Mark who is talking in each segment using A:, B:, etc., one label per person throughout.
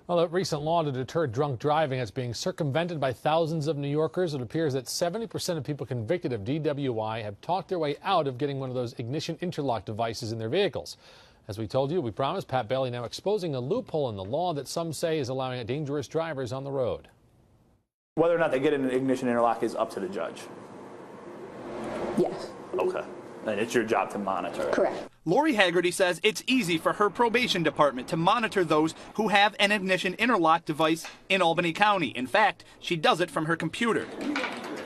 A: Well, a recent law to deter drunk driving is being circumvented by thousands of New Yorkers. It appears that 70% of people convicted of DWI have talked their way out of getting one of those Ignition Interlock devices in their vehicles. As we told you, we promised, Pat Bailey now exposing a loophole in the law that some say is allowing dangerous drivers on the road.
B: Whether or not they get an Ignition Interlock is up to the judge.
C: Yes.
B: Okay. And it's your job to monitor it.
C: Correct.
D: Lori Haggerty says it's easy for her probation department to monitor those who have an Ignition Interlock device in Albany County. In fact, she does it from her computer.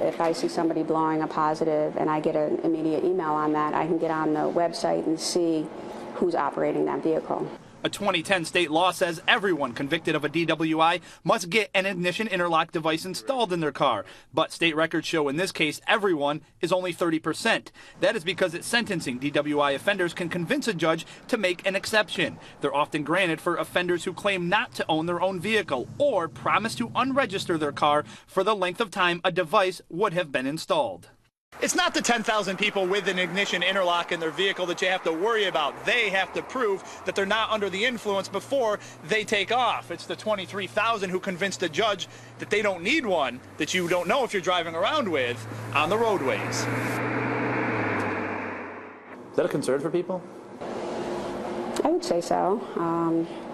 C: If I see somebody blowing a positive and I get an immediate email on that, I can get on the website and see who's operating that vehicle.
D: A 2010 state law says everyone convicted of a DWI must get an Ignition Interlock device installed in their car. But state records show in this case everyone is only 30%. That is because at sentencing, DWI offenders can convince a judge to make an exception. They're often granted for offenders who claim not to own their own vehicle or promise to unregister their car for the length of time a device would have been installed. It's not the 10,000 people with an Ignition Interlock in their vehicle that you have to worry about. They have to prove that they're not under the influence before they take off. It's the 23,000 who convinced a judge that they don't need one that you don't know if you're driving around with on the roadways.
B: Is that a concern for people?
C: I would say so.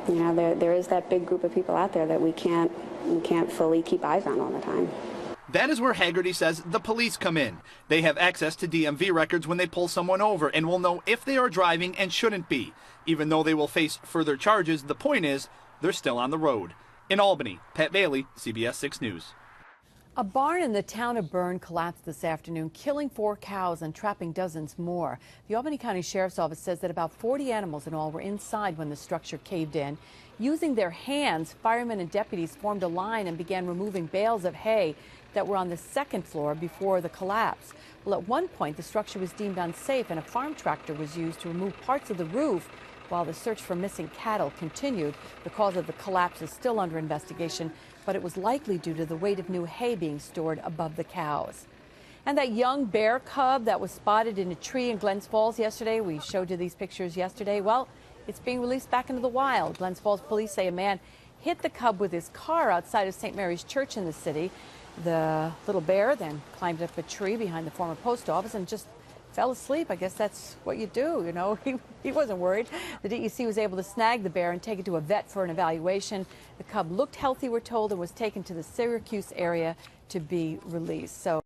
C: You know, there is that big group of people out there that we can't fully keep eyes on all the time.
D: That is where Haggerty says the police come in. They have access to DMV records when they pull someone over and will know if they are driving and shouldn't be. Even though they will face further charges, the point is they're still on the road. In Albany, Pat Bailey, CBS 6 News.
E: A barn in the town of Bern collapsed this afternoon, killing 4 cows and trapping dozens more. The Albany County Sheriff's Office says that about 40 animals in all were inside when the structure caved in. Using their hands, firemen and deputies formed a line and began removing bales of hay that were on the second floor before the collapse. Well, at one point, the structure was deemed unsafe and a farm tractor was used to remove parts of the roof while the search for missing cattle continued. The cause of the collapse is still under investigation, but it was likely due to the weight of new hay being stored above the cows. And that young bear cub that was spotted in a tree in Glens Falls yesterday, we showed you these pictures yesterday, well, it's being released back into the wild. Glens Falls police say a man hit the cub with his car outside of St. Mary's Church in the city. The little bear then climbed up a tree behind the former post office and just fell asleep. I guess that's what you do, you know. He wasn't worried. The DEC was able to snag the bear and take it to a vet for an evaluation. The cub looked healthy, we're told, and was taken to the Syracuse area to be released. So